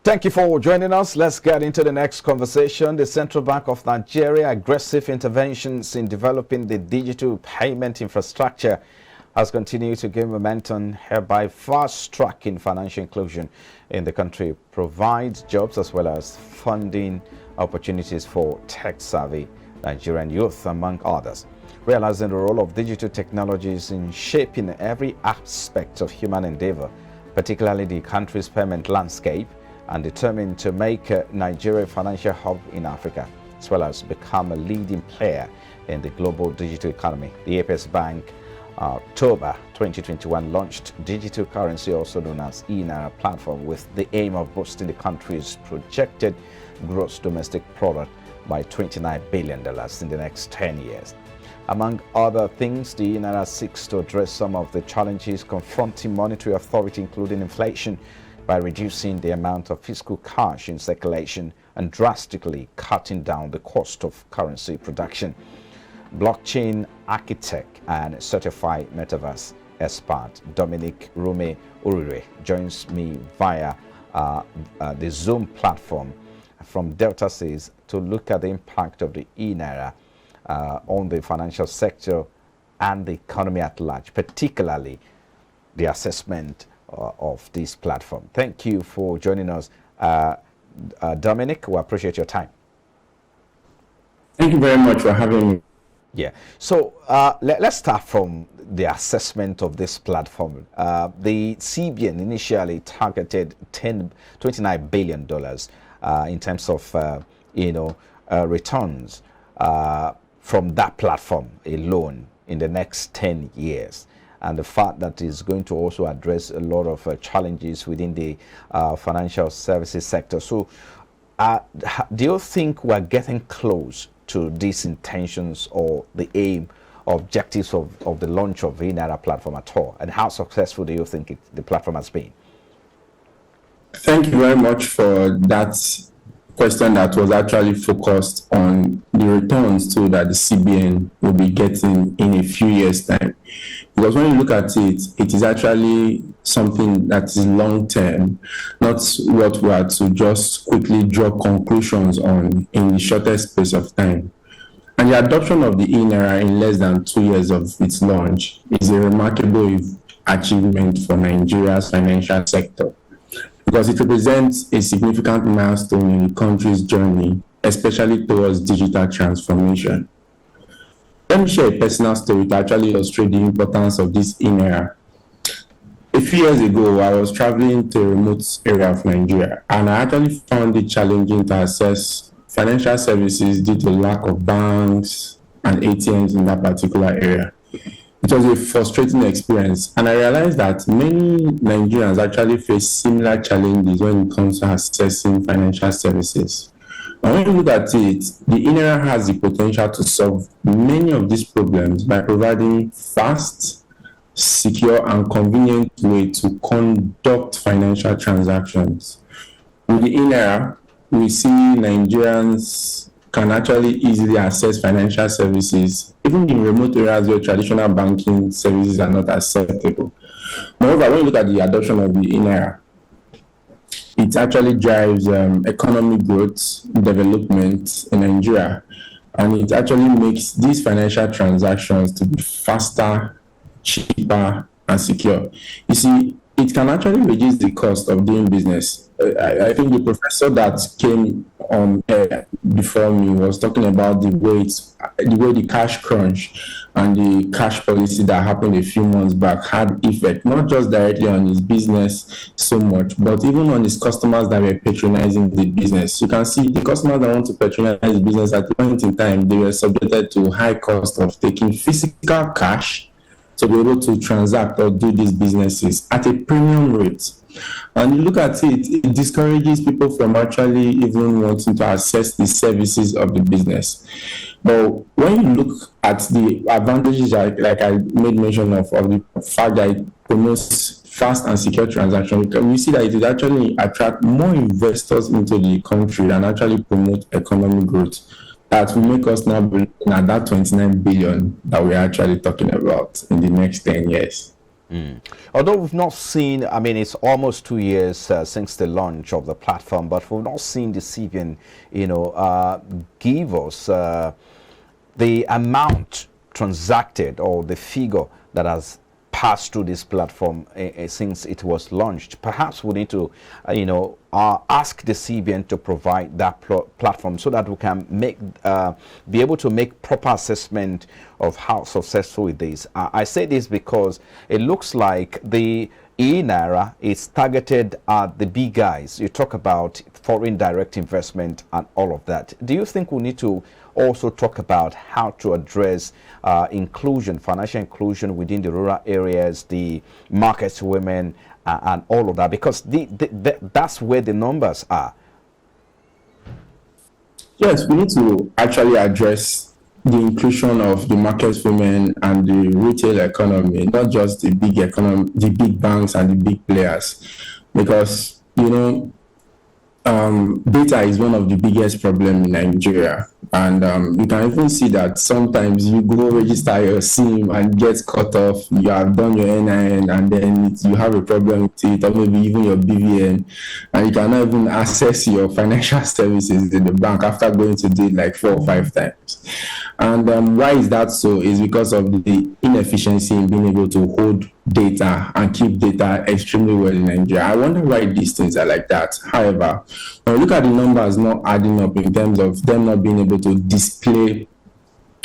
Thank you for joining us. Let's get into the next conversation. The Central Bank of Nigeria aggressive interventions in developing the digital payment infrastructure has continued to gain momentum, hereby fast-tracking financial inclusion in the country, provides jobs as well as funding opportunities for tech-savvy Nigerian youth, among others. Realizing the role of digital technologies in shaping every aspect of human endeavor, particularly the country's payment landscape, and determined to make Nigeria a financial hub in Africa, as well as become a leading player in the global digital economy. The Apex Bank, October 2021, launched digital currency, also known as E-Naira platform, with the aim of boosting the country's projected gross domestic product by $29 billion in the next 10 years. Among other things, the E-Naira seeks to address some of the challenges confronting monetary authority, including inflation, by reducing the amount of fiscal cash in circulation and drastically cutting down the cost of currency production. Blockchain architect and certified metaverse expert Dominic Rume Urire joins me via the Zoom platform from Delta Says to look at the impact of the E-Naira on the financial sector and the economy at large, particularly the assessment of this platform. Thank you for joining us, Dominic. We appreciate your time. Thank you very much for having me. Yeah. So let's start from the assessment of this platform. The CBN initially targeted $29 billion in terms of returns from that platform alone in the next 10 years. And the fact that it's going to also address a lot of challenges within the financial services sector. So do you think we're getting close to these intentions or the aim, objectives of the launch of the E-Naira platform at all? And how successful do you think the platform has been? Thank you very much for that question that was actually focused on the returns too that the CBN will be getting in a few years' time. Because when you look at it, it is actually something that is long-term, not what we are to just quickly draw conclusions on in the shortest space of time. And the adoption of the E-Naira in less than 2 years of its launch is a remarkable achievement for Nigeria's financial sector, because it represents a significant milestone in the country's journey, especially towards digital transformation. Let me share a personal story to actually illustrate the importance of this E-Naira. A few years ago, I was traveling to a remote area of Nigeria, and I actually found it challenging to access financial services due to lack of banks and ATMs in that particular area. It was a frustrating experience, and I realized that many Nigerians actually face similar challenges when it comes to accessing financial services. And when you look at it, the E-Naira has the potential to solve many of these problems by providing fast, secure, and convenient way to conduct financial transactions. With the E-Naira, we see Nigerians can actually easily access financial services, even in remote areas where traditional banking services are not acceptable. Moreover, when you look at the adoption of the E-Naira, it actually drives economic growth, development in Nigeria, and it actually makes these financial transactions to be faster, cheaper, and secure. You see, it can actually reduce the cost of doing business. I think the professor that came on air before me was talking about the way the cash crunch and the cash policy that happened a few months back had effect, not just directly on his business so much, but even on his customers that were patronizing the business. You can see the customers that want to patronize the business at the point in time, they were subjected to high cost of taking physical cash to be able to transact or do these businesses at a premium rate. And you look at it, it discourages people from actually even wanting to access the services of the business. But when you look at the advantages, like I made mention of the fact that it promotes fast and secure transactions, we see that it will actually attract more investors into the country and actually promote economic growth. That will make us now be looking at that 29 billion that we're actually talking about in the next 10 years. Although we've not seen, I mean, it's almost 2 years since the launch of the platform, but we've not seen the CBN, give us the amount transacted or the figure that has passed through this platform since it was launched. Perhaps we need to, ask the CBN to provide that platform so that we can be able to make proper assessment of how successful it is. I say this because it looks like the E-Naira is targeted at the big guys. You talk about foreign direct investment and all of that. Do you think we need to also talk about how to address inclusion, financial inclusion within the rural areas, the market women, and all of that? Because that's where the numbers are. Yes, we need to actually address the inclusion of the market women and the retail economy, not just the big economy, the big banks and the big players, because data is one of the biggest problems in Nigeria. And you can even see that sometimes you go register your SIM and get cut off. You have done your NIN and then you have a problem with it, or maybe even your BVN, and you cannot even access your financial services in the bank after going to do it like 4 or 5 times. And why is that so? Is because of the inefficiency in being able to hold data and keep data extremely well in Nigeria. I wonder why these things are like that. However, when we look at the numbers not adding up in terms of them not being able to display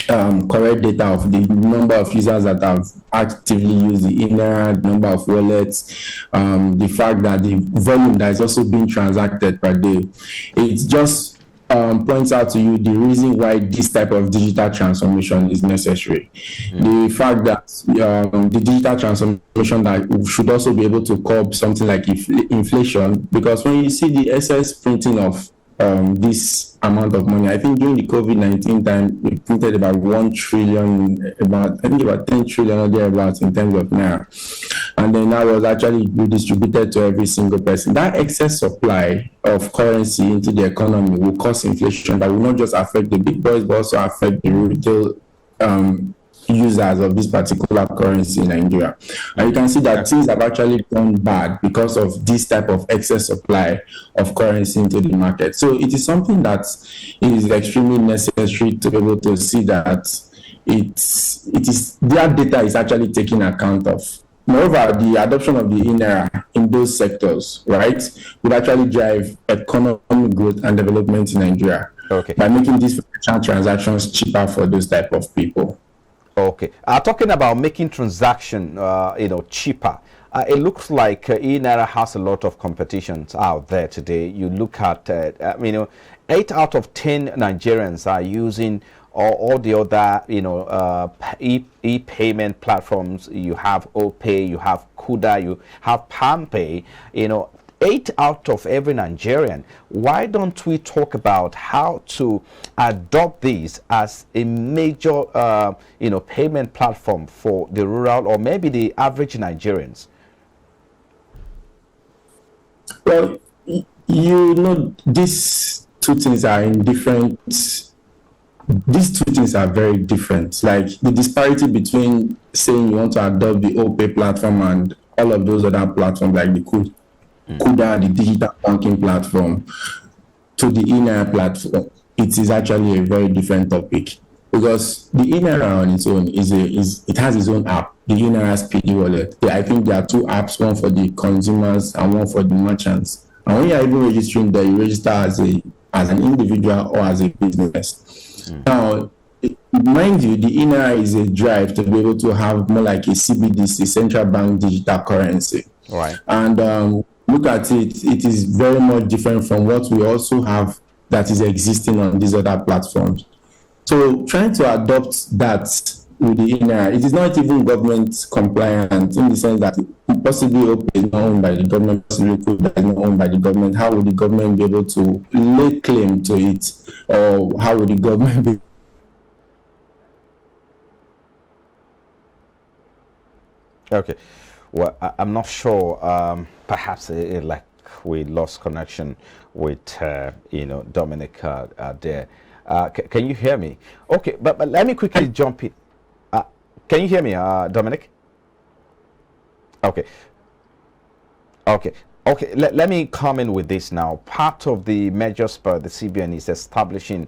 correct data of the number of users that have actively used the E-Naira, the number of wallets, the fact that the volume that is also being transacted per day, it's just points out to you the reason why this type of digital transformation is necessary. The fact that the digital transformation that should also be able to curb something like inflation, because when you see the excess printing of this amount of money, I think during the COVID-19 time, we printed about 1 trillion, about 10 trillion or thereabouts in terms of Naira. And then that was actually redistributed to every single person. That excess supply of currency into the economy will cause inflation that will not just affect the big boys, but also affect the retail users of this particular currency in Nigeria. And you can see that things have actually gone bad because of this type of excess supply of currency into the market. So it is something that is extremely necessary to be able to see that their data is actually taken account of. Moreover, the adoption of the E-Naira in those sectors, right, would actually drive economic growth and development in Nigeria by making these financial transactions cheaper for those type of people. Okay. Talking about making transaction, cheaper. It looks like E-Naira has a lot of competitions out there today. You look at, 8 out of 10 Nigerians are using all the other, e-payment platforms. You have OPay, you have Kuda, you have PalmPay. 8 out of every Nigerian. Why don't we talk about how to adopt these as a major, payment platform for the rural or maybe the average Nigerians? Well, these two things are in different. These two things are very different. Like the disparity between saying you want to adopt the OPay platform and all of those other platforms like the Kuda, the digital banking platform, to the E-Naira platform, it is actually a very different topic. Because the E-Naira on its own it has its own app, the E-Naira Speedy Wallet. I think there are 2 apps, one for the consumers and one for the merchants. And when you are even registering there, you register as an individual or as a business. Now, mind you, the E-Naira is a drive to be able to have more like a CBDC, central bank digital currency. Right. And look at it, it is very much different from what we also have that is existing on these other platforms. So trying to adopt that with the E-Naira, it is not even government compliant in the sense that possibly OPay is not owned by the government, possibly Kuda is not owned by the government. How would the government be able to lay claim to it? Or how would the government be? Okay. Well, I'm not sure. Perhaps like we lost connection with, Dominic there. Can you hear me? Okay, but let me quickly jump in. Can you hear me, Dominic? Okay. Okay. Okay, let me come in with this now. Part of the measures by the CBN is establishing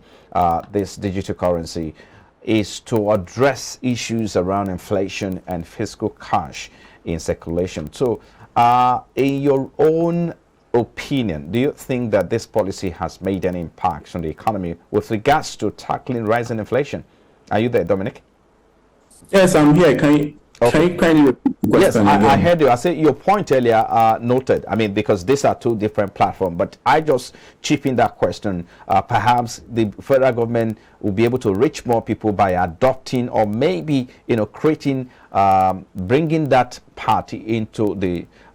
this digital currency is to address issues around inflation and fiscal cash in circulation. So, in your own opinion, do you think that this policy has made any impact on the economy with regards to tackling rising inflation? Are you there, Dominic? Yes, I'm here. Can you kindly repeat the Yes, question I again? heard you. I said your point earlier noted. I mean, because these are two different platforms, but I just chip in that question. Perhaps the federal government will be able to reach more people by adopting or maybe, creating, bringing that part into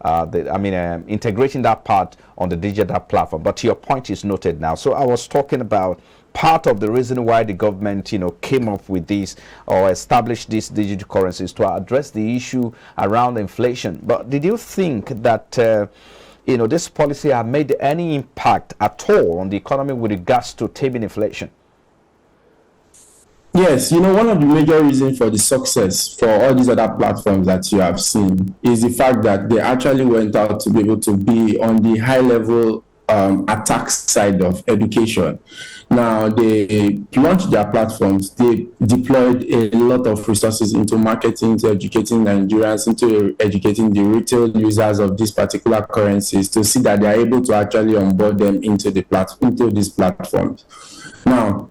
integrating that part on the digital platform. But your point is noted now. So I was talking about part of the reason why the government came up with this or established these digital currencies to address the issue around inflation. But did you think that this policy have made any impact at all on the economy with regards to taming inflation? Yes, one of the major reasons for the success for all these other platforms that you have seen is the fact that they actually went out to be able to be on the high level attack side of education. Now, they launched their platforms, they deployed a lot of resources into marketing, to educating Nigerians, into educating the retail users of these particular currencies to see that they are able to actually onboard them into these platforms. Now,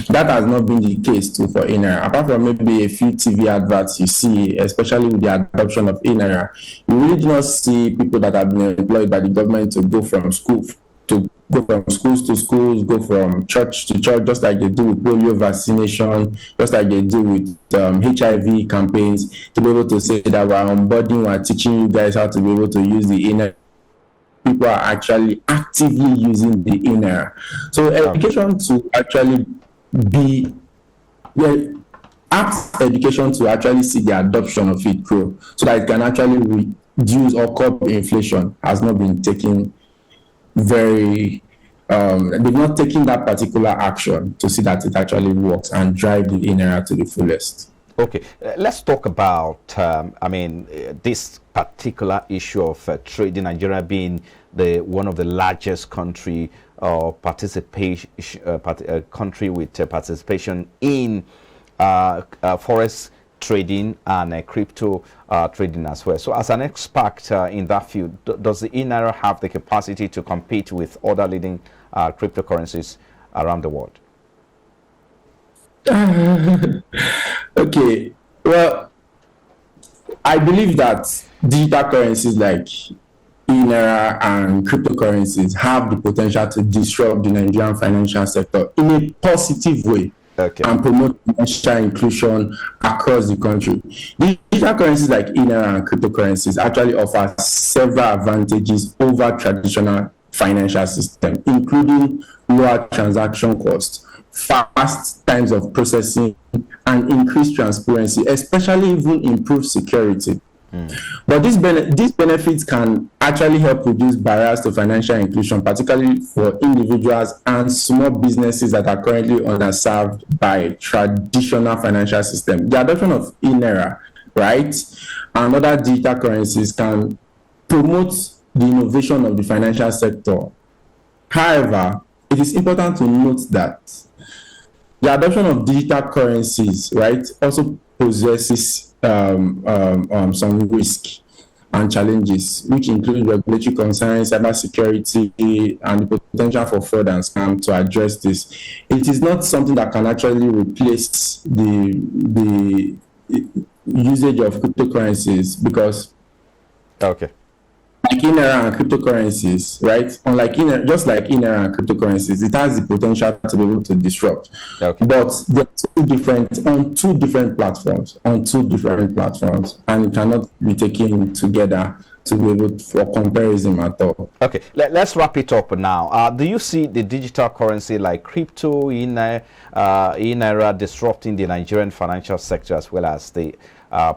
that has not been the case too for E-Naira. Apart from maybe a few TV adverts you see, especially with the adoption of E-Naira, you really do not see people that have been employed by the government to go from schools to schools, go from church to church, just like they do with polio vaccination, just like they do with HIV campaigns, to be able to say that we're onboarding, we're teaching you guys how to be able to use the E-Naira. People are actually actively using the E-Naira. So education to actually ask education to actually see the adoption of it grow so that it can actually reduce or curb inflation has not been taken they've not taken that particular action to see that it actually works and drive the E-Naira to the fullest. Okay, let's talk about this particular issue of trading, Nigeria being one of the largest country participation country with participation in forex trading and crypto trading as well. So as an expert in that field, does the E-Naira have the capacity to compete with other leading cryptocurrencies around the world? Okay, well, I believe that digital currencies like E-Naira and cryptocurrencies have the potential to disrupt the Nigerian financial sector in a positive way. Okay. And promote financial inclusion across the country. Digital currencies like E-Naira and cryptocurrencies actually offer several advantages over traditional financial systems, including lower transaction costs, fast times of processing, and increased transparency, especially even improved security. But these benefits can actually help reduce barriers to financial inclusion, particularly for individuals and small businesses that are currently underserved by traditional financial systems. The adoption of E-Naira, right, and other digital currencies can promote the innovation of the financial sector. However, it is important to note that the adoption of digital currencies, right, also possesses some risk and challenges, which include regulatory concerns, cybersecurity, and the potential for fraud and scam. To address this, it is not something that can actually replace the usage of cryptocurrencies, because like E-Naira and cryptocurrencies, right? Unlike just like E-Naira and cryptocurrencies, it has the potential to be able to disrupt. But they're on two different platforms, and it cannot be taken together to be able for comparison at all. Okay, let's wrap it up now. Do you see the digital currency like crypto, E-Naira disrupting the Nigerian financial sector as well as the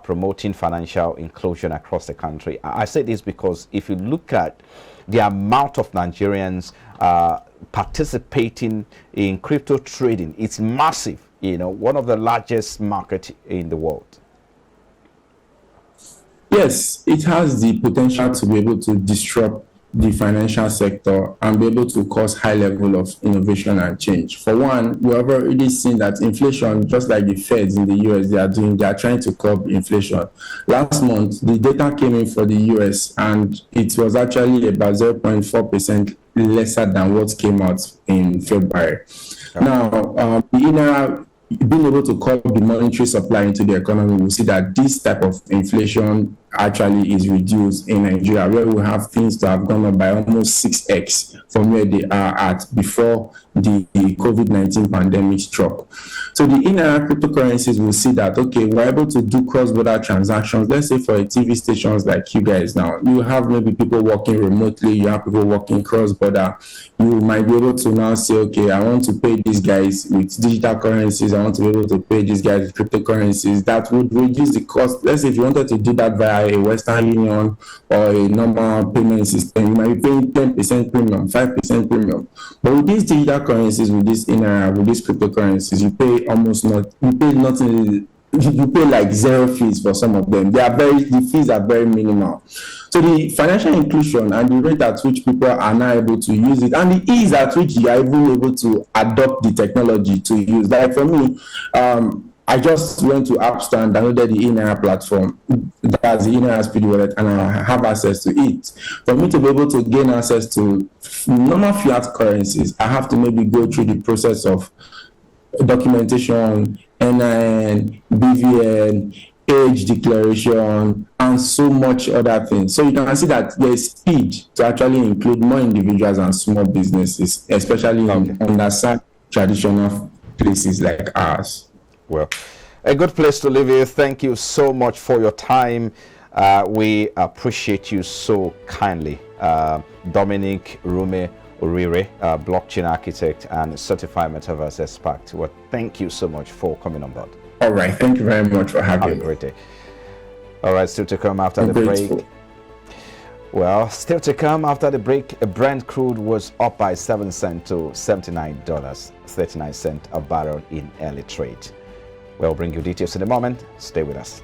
promoting financial inclusion across the country? I say this because if you look at the amount of Nigerians participating in crypto trading, it's massive. One of the largest market in the world. Yes, it has the potential to be able to disrupt the financial sector and be able to cause high level of innovation and change. For one, we have already seen that inflation, just like the Feds in the US, they are trying to curb inflation. Last month, the data came in for the US and it was actually about 0.4% lesser than what came out in February. Okay. Now, the E-Naira being able to curb the monetary supply into the economy, we see that this type of inflation actually is reduced in Nigeria, where we have things that have gone up by almost 6x from where they are at before the COVID-19 pandemic struck. So the E-Naira cryptocurrencies will see that, okay, we're able to do cross-border transactions. Let's say for TV stations like you guys now, you have maybe people working remotely, you have people working cross-border. You might be able to now say, okay, I want to pay these guys with digital currencies. I want to be able to pay these guys with cryptocurrencies. That would reduce the cost. Let's say if you wanted to do that via a Western Union or a normal payment system, you might be paying 10% premium, 5% premium. But with these digital currencies, with this E-Naira, with these cryptocurrencies, you pay nothing. You pay like zero fees for some of them. The fees are very minimal. So the financial inclusion and the rate at which people are now able to use it, and the ease at which you are even able to adopt the technology to use. Like for me, I just went to App Store and downloaded the E-Naira platform. That's the E-Naira Speed Wallet, and I have access to it. For me to be able to gain access to normal fiat currencies, I have to maybe go through the process of documentation, NIN, BVN, age declaration, and so much other things. So you can see that there's speed to actually include more individuals and small businesses, especially in underserved traditional places like ours. Well, a good place to live here. Thank you so much for your time. We appreciate you so kindly. Dominic Rume Orire, blockchain architect and certified metaverse expert. Well, thank you so much for coming on board. All right, thank you very much for having me. Have a great day. All right, still to come after the break. Well, still to come after the break, Brent crude was up by 7 cents to $79.39 a barrel in early trade. We'll bring you details in a moment. Stay with us.